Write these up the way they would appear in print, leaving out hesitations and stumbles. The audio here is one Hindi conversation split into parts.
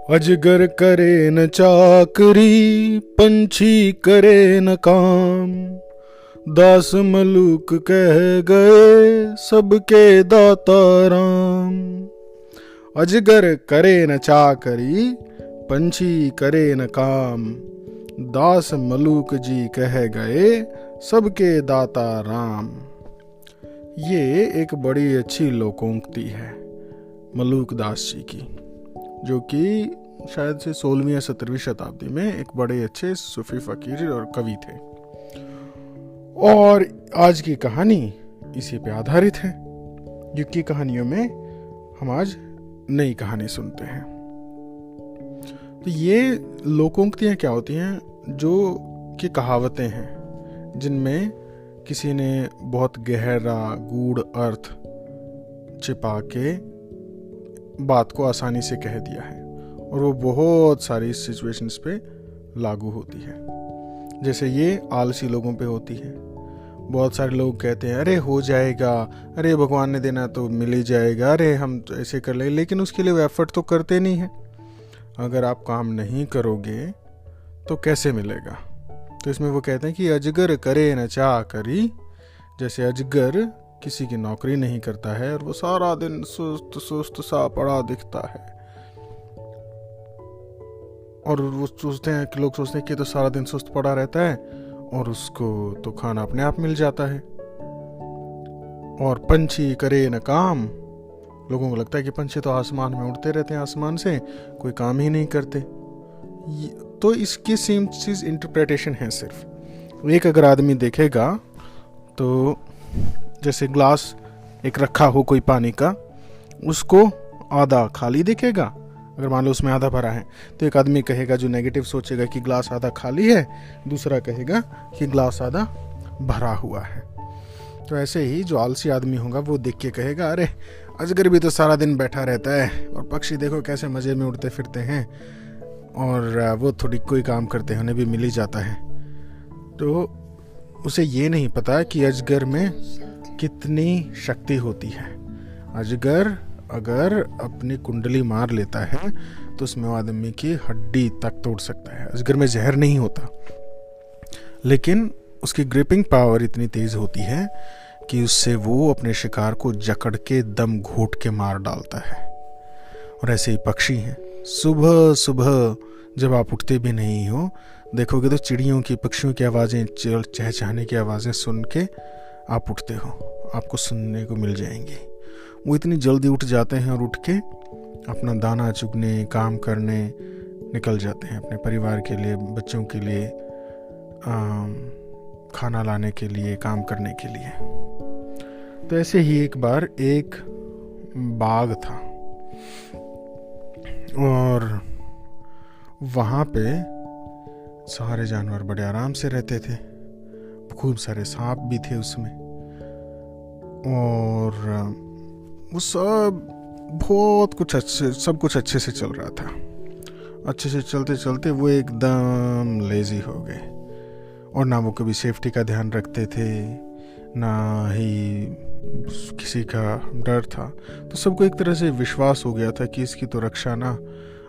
अजगर करे न चाकरी, पंछी करे न काम। दास मलूक कह गए, सबके दाता राम। अजगर करे न चाकरी, पंछी करे न काम। दास मलूक जी कह गए, सबके दाता राम। ये एक बड़ी अच्छी लोकोक्ति है मलूक दास जी की, जो कि शायद से 16वीं या 17वीं शताब्दी में एक बड़े अच्छे सूफी फकीर और कवि थे। और आज की कहानी इसी पे आधारित है। युग की कहानियों में हम आज नई कहानी सुनते हैं। तो ये लोकोक्तियाँ क्या होती हैं? जो कि कहावतें हैं जिनमें किसी ने बहुत गहरा गूढ़ अर्थ छिपा के बात को आसानी से कह दिया है, और वो बहुत सारी सिचुएशंस पे लागू होती है। जैसे ये आलसी लोगों पे होती है। बहुत सारे लोग कहते हैं अरे हो जाएगा, अरे भगवान ने देना तो मिल ही जाएगा, अरे हम तो ऐसे कर लेंगे, लेकिन उसके लिए वो एफर्ट तो करते नहीं हैं। अगर आप काम नहीं करोगे तो कैसे मिलेगा? तो इसमें वो कहते हैं कि अजगर करे न चाकरी। जैसे अजगर किसी की नौकरी नहीं करता है और वो सारा दिन सुस्त सुस्त सा पड़ा दिखता है, और वो सोचते हैं कि लोग सोचते हैं कि तो सारा दिन सुस्त पड़ा रहता है और उसको तो खाना अपने आप मिल जाता है। और पंछी करे न काम। लोगों को लगता है कि पंछी तो आसमान में उड़ते रहते हैं, आसमान से कोई काम ही नहीं करते। तो इसकी सेम चीज इंटरप्रिटेशन है। सिर्फ एक अगर आदमी देखेगा तो जैसे ग्लास एक रखा हो कोई पानी का, उसको आधा खाली दिखेगा। अगर मान लो उसमें आधा भरा है तो एक आदमी कहेगा, जो नेगेटिव सोचेगा, कि ग्लास आधा खाली है, दूसरा कहेगा कि ग्लास आधा भरा हुआ है। तो ऐसे ही जो आलसी आदमी होगा वो देख के कहेगा अरे अजगर भी तो सारा दिन बैठा रहता है, और पक्षी देखो कैसे मजे में उड़ते फिरते हैं, और वो थोड़ी कोई काम करते हैं, उन्हें भी मिल ही जाता है। तो उसे ये नहीं पता कि अजगर में कितनी शक्ति होती है। अजगर अगर अपनी कुंडली मार लेता है तो उसमें आदमी की हड्डी तक तोड़ सकता है। अजगर में जहर नहीं होता, लेकिन उसकी ग्रिपिंग पावर इतनी तेज होती है कि उससे वो अपने शिकार को जकड़ के दम घोट के मार डालता है। और ऐसे ही पक्षी हैं। सुबह सुबह जब आप उठते भी नहीं हो, देखोगे तो चिड़ियों की, पक्षियों की आवाज़ें, चहचहाने की आवाज़ें सुन के आप उठते हो, आपको सुनने को मिल जाएंगी। वो इतनी जल्दी उठ जाते हैं और उठ के अपना दाना चुगने, काम करने निकल जाते हैं, अपने परिवार के लिए, बच्चों के लिए, खाना लाने के लिए, काम करने के लिए। तो ऐसे ही एक बार एक बाग था, और वहाँ पे सारे जानवर बड़े आराम से रहते थे। खूब सारे सांप भी थे उसमें, और वो बहुत कुछ सब कुछ अच्छे से चल रहा था। अच्छे से चलते चलते वो एकदम लेजी हो गए, और ना वो कभी सेफ्टी का ध्यान रखते थे, ना ही किसी का डर था। तो सबको एक तरह से विश्वास हो गया था कि इसकी तो रक्षा ना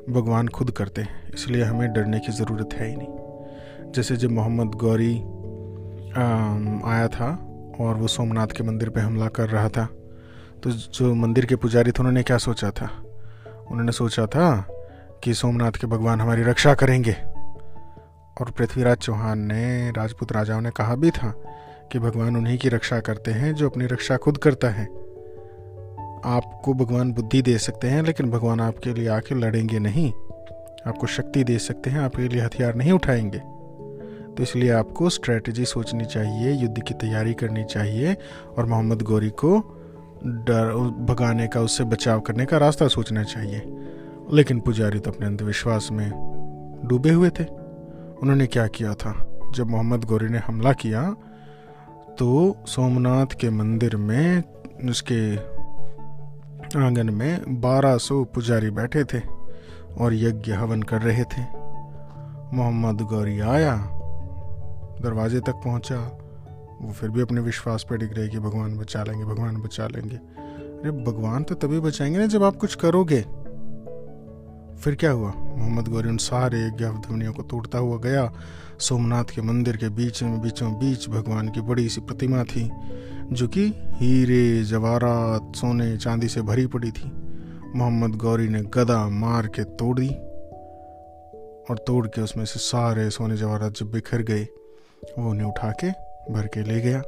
भगवान खुद करते हैं, इसलिए हमें डरने की ज़रूरत है ही नहीं। जैसे जब मोहम्मद गौरी आया था और वो सोमनाथ के मंदिर पे हमला कर रहा था, तो जो मंदिर के पुजारी थे उन्होंने क्या सोचा था? उन्होंने सोचा था कि सोमनाथ के भगवान हमारी रक्षा करेंगे। और पृथ्वीराज चौहान ने, राजपूत राजाओं ने कहा भी था कि भगवान उन्हीं की रक्षा करते हैं जो अपनी रक्षा खुद करता है। आपको भगवान बुद्धि दे सकते हैं, लेकिन भगवान आपके लिए आके लड़ेंगे नहीं। आपको शक्ति दे सकते हैं, आपके लिए हथियार नहीं उठाएंगे। तो इसलिए आपको स्ट्रेटजी सोचनी चाहिए, युद्ध की तैयारी करनी चाहिए, और मोहम्मद गौरी को डर भगाने का, उससे बचाव करने का रास्ता सोचना चाहिए। लेकिन पुजारी तो अपने अंधविश्वास में डूबे हुए थे। उन्होंने क्या किया था? जब मोहम्मद गौरी ने हमला किया तो सोमनाथ के मंदिर में, उसके आंगन में 1200 पुजारी बैठे थे और यज्ञ हवन कर रहे थे। मोहम्मद गौरी आया, दरवाजे तक पहुंचा, वो फिर भी अपने विश्वास पे टिक रहे कि भगवान बचा लेंगे, भगवान बचा लेंगे। अरे भगवान तो तभी बचाएंगे ना जब आप कुछ करोगे। फिर क्या हुआ, मोहम्मद गौरी उन सारे यज्ञध्वनियों को तोड़ता हुआ गया। सोमनाथ के मंदिर के बीचों बीच भगवान की बड़ी सी प्रतिमा थी, जो कि हीरे जवाहरात सोने चांदी से भरी पड़ी थी। मोहम्मद गौरी ने गदा मार के तोड़ दी, और तोड़ के उसमें से सारे सोने जवाहरात जब बिखर गए, वो उन्हें उठा के भर के ले गया।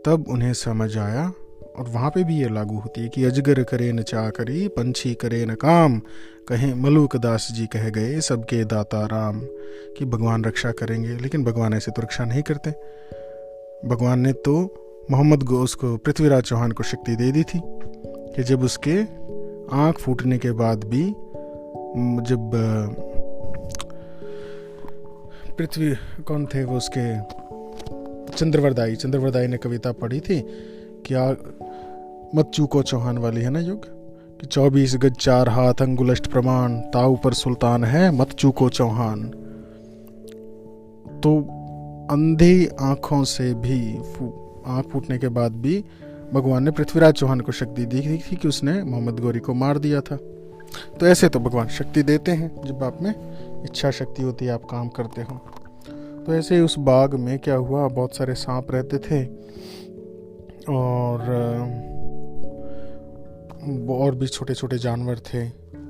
तब उन्हें समझ आया, और वहाँ पे भी ये लागू होती है कि अजगर करे न चाकरी, पंछी करे न काम, कहें मलूक दास जी कह गए सबके दाता राम, कि भगवान रक्षा करेंगे, लेकिन भगवान ऐसे तो रक्षा नहीं करते। भगवान ने तो मोहम्मद घोष को, पृथ्वीराज चौहान को शक्ति दे दी थी कि जब उसके आँख फूटने के बाद भी, जब पृथ्वी कौन थे वो, उसके चंद्रवरदाई ने कविता पढ़ी थी, क्या मत चूको चौहान वाली है ना युग, कि 24 गज 4 हाथ अंगुलष्ट प्रमाण, ताऊ पर सुल्तान है मत चूको चौहान। तो अंधी आंखों से भी, आंख फूटने के बाद भी भगवान ने पृथ्वीराज चौहान को शक्ति दी थी कि उसने मोहम्मद गौरी को मार दिया था। तो ऐसे तो भगवान शक्ति देते हैं, जब आप में इच्छा शक्ति होती है, आप काम करते हो। तो ऐसे ही उस बाग में क्या हुआ, बहुत सारे सांप रहते थे, और भी छोटे छोटे जानवर थे,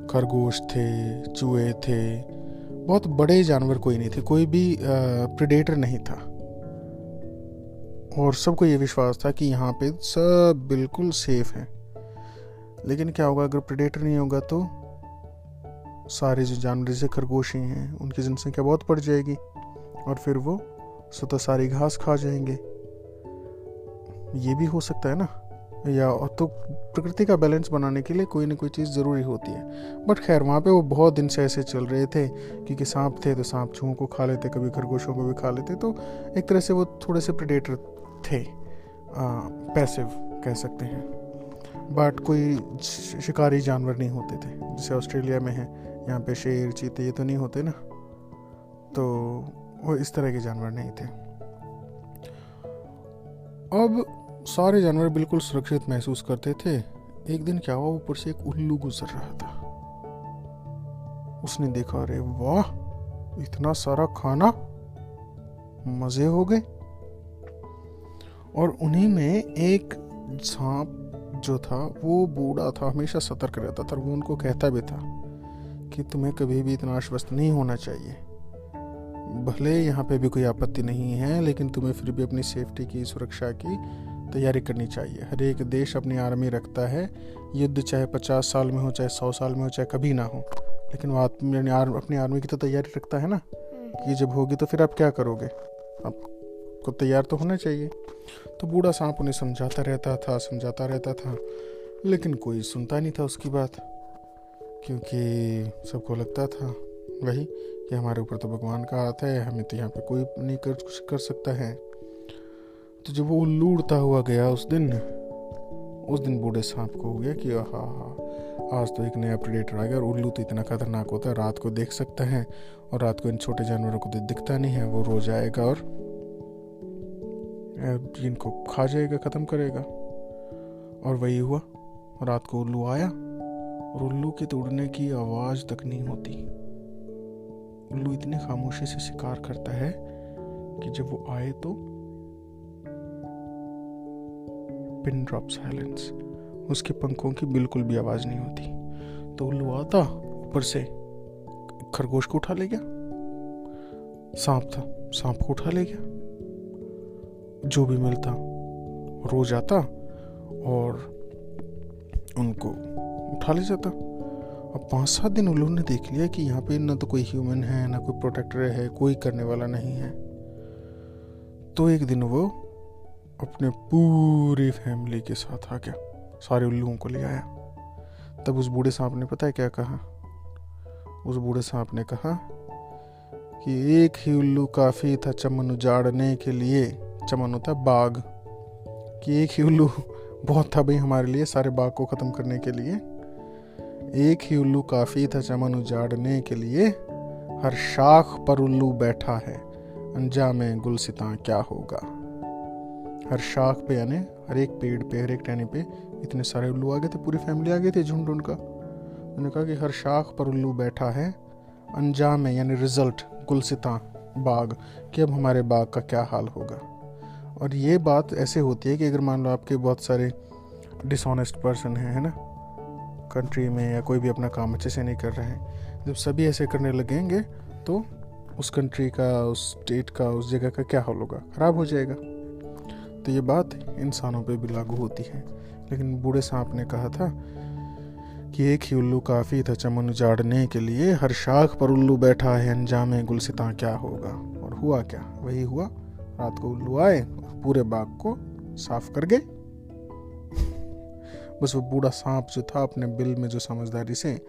खरगोश थे, चूहे थे, बहुत बड़े जानवर कोई नहीं थे, कोई भी प्रेडेटर नहीं था। और सबको ये विश्वास था कि यहाँ पे सब बिल्कुल सेफ है। लेकिन क्या होगा, अगर प्रेडेटर नहीं होगा तो सारे जो जानवर जैसे खरगोश ही हैं, उनकी जनसंख्या बहुत बढ़ जाएगी, और फिर वो स्वतः सारी घास खा जाएंगे। ये भी हो सकता है ना, या तो प्रकृति का बैलेंस बनाने के लिए कोई ना कोई चीज़ ज़रूरी होती है। बट खैर, वहाँ पे वो बहुत दिन से ऐसे चल रहे थे, क्योंकि सांप थे तो सांप चूहों को खा लेते, कभी खरगोशों को भी खा लेते, तो एक तरह से वो थोड़े से प्रेडेटर थे, पैसिव कह सकते हैं। बट कोई शिकारी जानवर नहीं होते थे, जैसे ऑस्ट्रेलिया में है, यहाँ पे शेर चीते ये तो नहीं होते ना, तो वो इस तरह के जानवर नहीं थे। अब सारे जानवर बिल्कुल सुरक्षित महसूस करते थे। एक दिन क्या हुआ, ऊपर से एक उल्लू गुजर रहा था। उसने देखा, अरे वाह, इतना सारा खाना, मजे हो गए। और उन्हीं में एक सांप जो था वो बूढ़ा था, हमेशा सतर्क रहता था। वो उनको कहता भी था कि तुम्हें कभी भी इतना आश्वस्त नहीं होना चाहिए, भले यहाँ पे भी कोई आपत्ति नहीं है, लेकिन तुम्हें फिर भी अपनी सेफ्टी की, सुरक्षा की तैयारी करनी चाहिए। हर एक देश अपनी आर्मी रखता है, युद्ध चाहे 50 साल में हो, चाहे 100 साल में हो, चाहे कभी ना हो, लेकिन वो अपनी आर्मी की तो तैयारी रखता है ना, कि जब होगी तो फिर आप क्या करोगे, आपको तैयार तो होना चाहिए। तो बूढ़ा सांप उन्हें समझाता रहता था, लेकिन कोई सुनता नहीं था उसकी बात, क्योंकि सबको लगता था वही कि हमारे ऊपर तो भगवान का हाथ है, हमें तो यहाँ पे कोई नहीं कुछ कर सकता है। तो जब वो उल्लू उड़ता हुआ गया उस दिन बूढ़े सांप को हो गया कि आज तो एक नया प्रेडेटर आ गया। और उल्लू तो इतना खतरनाक होता है, रात को देख सकता है, और रात को इन छोटे जानवरों को दिखता नहीं है, वो रोज आएगा और इनको खा जाएगा, खत्म करेगा। और वही हुआ, रात को उल्लू आया, और उल्लू के तो उड़ने की आवाज तक नहीं होती। उल्लू इतने खामोशी से शिकार करता है कि जब वो आए तो पिन ड्रॉप साइलेंस, उसके पंखों की बिल्कुल भी आवाज नहीं होती। तो उल्लू आता, ऊपर से खरगोश को उठा ले गया, सांप था, सांप को उठा ले गया, जो भी मिलता रोज आता और उनको उठा ले जाता। अब 5-7 दिन उल्लू ने देख लिया कि यहाँ पे ना तो कोई ह्यूमन है, ना कोई प्रोटेक्टर है, कोई करने वाला नहीं है। तो एक दिन वो अपने पूरी फैमिली के साथ आ गया, सारे उल्लुओं को ले आया। तब उस बूढ़े सांप ने पता है क्या कहा? उस बूढ़े सांप ने कहा कि एक ही उल्लू काफ़ी था चमन उजाड़ने के लिए। चमन होता है बाग, कि एक ही उल्लू बहुत था भाई हमारे लिए, सारे बाग को ख़त्म करने के लिए। एक ही उल्लू काफ़ी था चमन उजाड़ने के लिए, हर शाख पर उल्लू बैठा है, अंजामे गुलसितां क्या होगा। हर शाख पे यानी हर एक पेड़ पे, हर एक टहनी पे इतने सारे उल्लू आ गए थे, पूरी फैमिली आ गई थी, झुंड उनका। मैंने कहा कि हर शाख पर उल्लू बैठा है, अंजाम है यानी रिजल्ट गुलसितां बाग, कि अब हमारे बाग का क्या हाल होगा। और ये बात ऐसे होती है कि अगर मान लो आपके बहुत सारे डिसऑनेस्ट पर्सन हैं, है ना, कंट्री में, या कोई भी अपना काम अच्छे से नहीं कर रहे हैं, जब सभी ऐसे करने लगेंगे तो उस कंट्री का, उस स्टेट का, उस जगह का क्या हाल होगा, ख़राब हो जाएगा। तो ये बात इंसानों पे भी लागू होती है। लेकिन बूढ़े सांप ने कहा था कि एक ही उल्लू काफ़ी था चमन उजाड़ने के लिए, हर शाख पर उल्लू बैठा है, अंजाम गुलसितां क्या होगा। और हुआ क्या, वही हुआ। रात को उल्लू आए और पूरे बाग को साफ कर गए। बस वो बूढ़ा सांप जो था अपने बिल में जो समझदारी से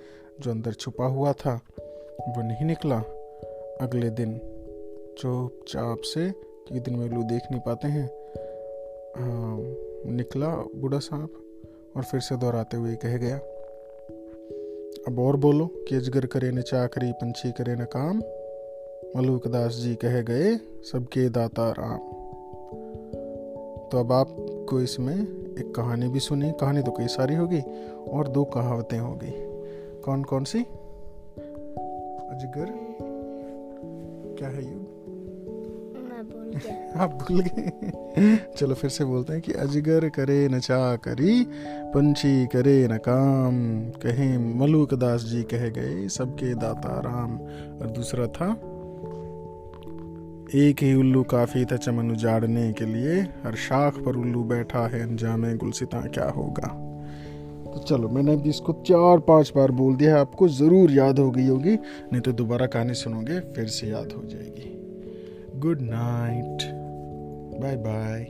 जो अंदर छुपा हुआ था वो नहीं निकला। अगले दिन चुपचाप से, कि दिन में उल्लू देख नहीं पाते हैं, निकला बूढ़ा सांप और फिर से दोहराते हुए कह गया, अब और बोलो कि अजगर करे न चाकरी, पंछी करे न काम, मलूक दास जी कह गए सबके दाता राम। तो अब आपको इसमें एक कहानी भी सुनी, कहानी तो कई सारी होगी, और 2 कहावतें होगी। कौन कौन सी? अजगर क्या है ये? मैं भूल गया। आप भूल गए? चलो फिर से बोलते हैं कि अजगर करे न चाकरी, पंछी करे न काम, कहें मलूक दास जी कह गए सबके दाता राम। और दूसरा था, एक ही उल्लू काफी था चमन उजाड़ने के लिए, हर शाख पर उल्लू बैठा है, अंजाम गुलसितां क्या होगा। तो चलो, मैंने अभी इसको 4-5 बार बोल दिया है, आपको ज़रूर याद हो गई होगी, नहीं तो दोबारा कहानी सुनोगे फिर से याद हो जाएगी। Good night, bye bye.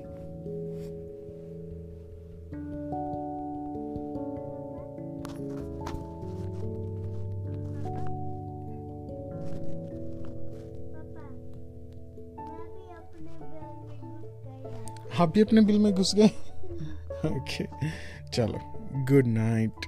आप भी अपने बिल में घुस गए? ओके, चलो, गुड नाइट।